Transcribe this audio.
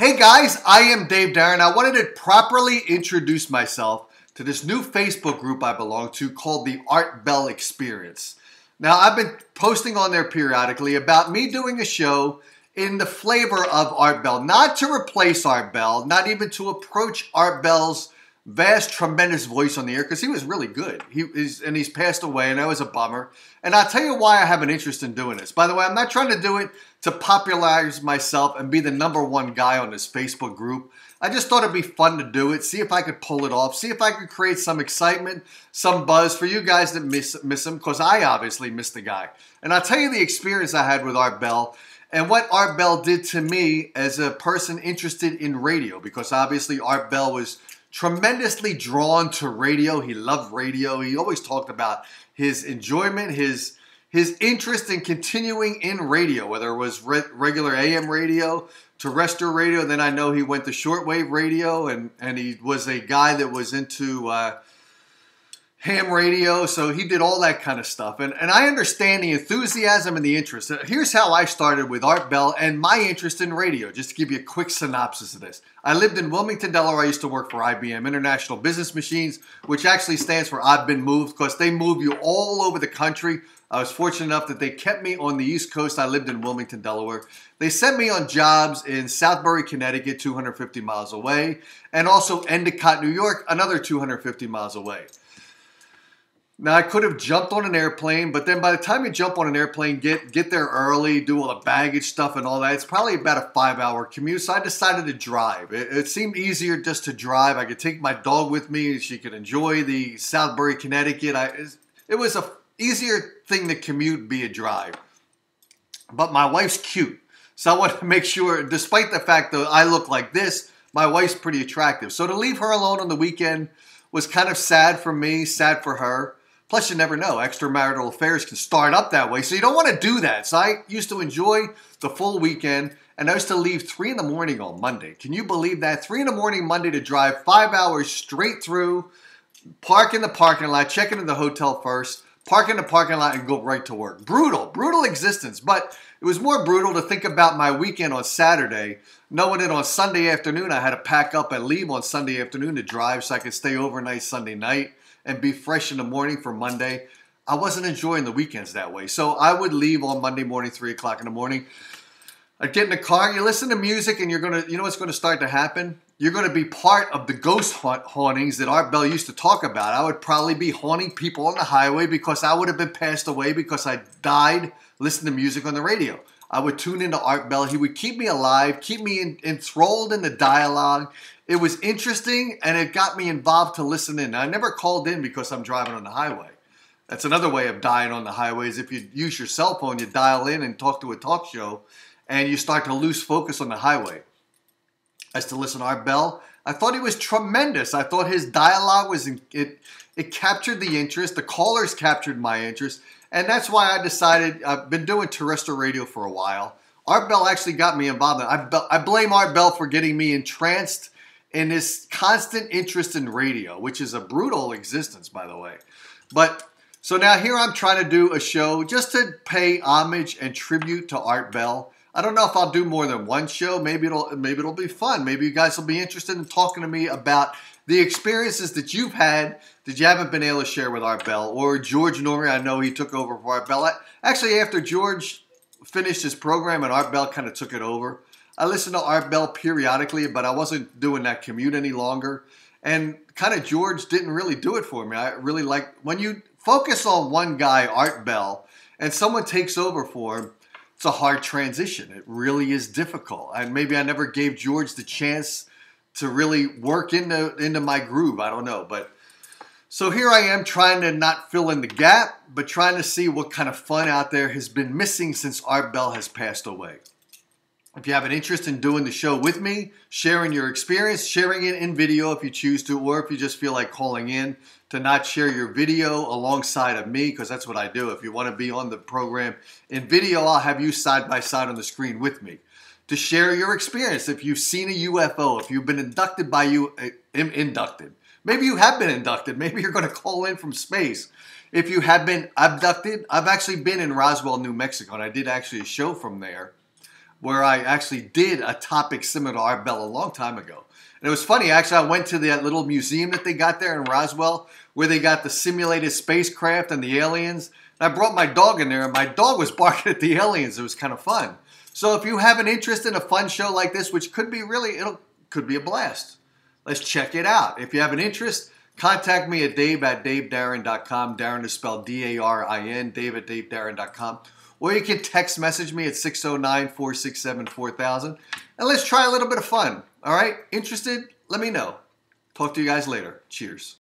Hey guys, I am Dave Darren. I wanted to properly introduce myself to this new Facebook group I belong to called the Art Bell Experience. Now, I've been posting on there periodically about me doing a show in the flavor of Art Bell, not to replace Art Bell, not even to approach Art Bell's vast, tremendous voice on the air, because he was really good. He's passed away, and that was a bummer. And I'll tell you why I have an interest in doing this. By the way, I'm not trying to do it to popularize myself and be the #1 guy on this Facebook group. I just thought it'd be fun to do it, see if I could pull it off, see if I could create some excitement, some buzz for you guys that miss him, because I obviously missed the guy. And I'll tell you the experience I had with Art Bell and what Art Bell did to me as a person interested in radio, because obviously Art Bell was tremendously drawn to radio. He loved radio. He always talked about his enjoyment, his interest in continuing in radio, whether it was regular AM radio, terrestrial radio. Then I know he went to shortwave radio, and he was a guy that was into ham radio, so he did all that kind of stuff. And I understand the enthusiasm and the interest. Here's how I started with Art Bell and my interest in radio, just to give you a quick synopsis of this. I lived in Wilmington, Delaware. I used to work for IBM, International Business Machines, which actually stands for I've been moved, because they move you all over the country. I was fortunate enough that they kept me on the East Coast. I lived in Wilmington, Delaware. They sent me on jobs in Southbury, Connecticut, 250 miles away, and also Endicott, New York, another 250 miles away. Now, I could have jumped on an airplane, but then by the time you jump on an airplane, get there early, do all the baggage stuff and all that, it's probably about a 5-hour commute, so I decided to drive. It seemed easier just to drive. I could take my dog with me. She could enjoy the Southbury, Connecticut. It was a easier thing to commute, be a drive. But my wife's cute, so I wanted to make sure, despite the fact that I look like this, my wife's pretty attractive. So to leave her alone on the weekend was kind of sad for me, sad for her. Plus, you never know. Extramarital affairs can start up that way, so you don't want to do that. So I used to enjoy the full weekend, and I used to leave 3 in the morning on Monday. Can you believe that? 3 in the morning Monday to drive 5 hours straight through, park in the parking lot, check into the hotel first, park in the parking lot, and go right to work. Brutal existence. But it was more brutal to think about my weekend on Saturday, knowing that on Sunday afternoon I had to pack up and leave on Sunday afternoon to drive so I could stay overnight Sunday night and be fresh in the morning for Monday. I wasn't enjoying the weekends that way. So I would leave on Monday morning, 3 o'clock in the morning. I'd get in the car, you listen to music, and you know what's going to start to happen? You're going to be part of the ghost hauntings that Art Bell used to talk about. I would probably be haunting people on the highway because I would have been passed away because I died listening to music on the radio. I would tune into Art Bell. He would keep me alive, keep me enthralled in the dialogue. It was interesting, and it got me involved to listen in. I never called in because I'm driving on the highway. That's another way of dying on the highway, is if you use your cell phone, you dial in and talk to a talk show, and you start to lose focus on the highway. As to listen to Art Bell, I thought he was tremendous. I thought his dialogue was, it captured the interest. The callers captured my interest. And that's why I decided, I've been doing terrestrial radio for a while. Art Bell actually got me involved. I blame Art Bell for getting me entranced in his constant interest in radio, which is a brutal existence, by the way. But so now here I'm trying to do a show just to pay homage and tribute to Art Bell. I don't know if I'll do more than one show. Maybe it'll be fun. Maybe you guys will be interested in talking to me about the experiences that you've had that you haven't been able to share with Art Bell. Or George Noory, I know he took over for Art Bell. Actually, after George finished his program and Art Bell kind of took it over, I listened to Art Bell periodically, but I wasn't doing that commute any longer. And kind of George didn't really do it for me. I really like, when you focus on one guy, Art Bell, and someone takes over for him, it's a hard transition. It really is difficult. And maybe I never gave George the chance to really work into my groove. I don't know. But so here I am trying to not fill in the gap, but trying to see what kind of fun out there has been missing since Art Bell has passed away. If you have an interest in doing the show with me, sharing your experience, sharing it in video if you choose to, or if you just feel like calling in to not share your video alongside of me, because that's what I do. If you want to be on the program in video, I'll have you side by side on the screen with me to share your experience. If you've seen a UFO, if you've been inducted by maybe you have been inducted. Maybe you're going to call in from space. If you have been abducted, I've actually been in Roswell, New Mexico, and I did actually a show from there. where I actually did a topic similar to Art Bell a long time ago. And it was funny, actually, I went to that little museum that they got there in Roswell, where they got the simulated spacecraft and the aliens. And I brought my dog in there, and my dog was barking at the aliens. It was kind of fun. So if you have an interest in a fun show like this, which could be could be a blast, let's check it out. If you have an interest, contact me at dave@davedarren.com. Darren is spelled D-A-R-I-N, dave@davedarren.com. Or you can text message me at 609-467-4000. And let's try a little bit of fun. All right? Interested? Let me know. Talk to you guys later. Cheers.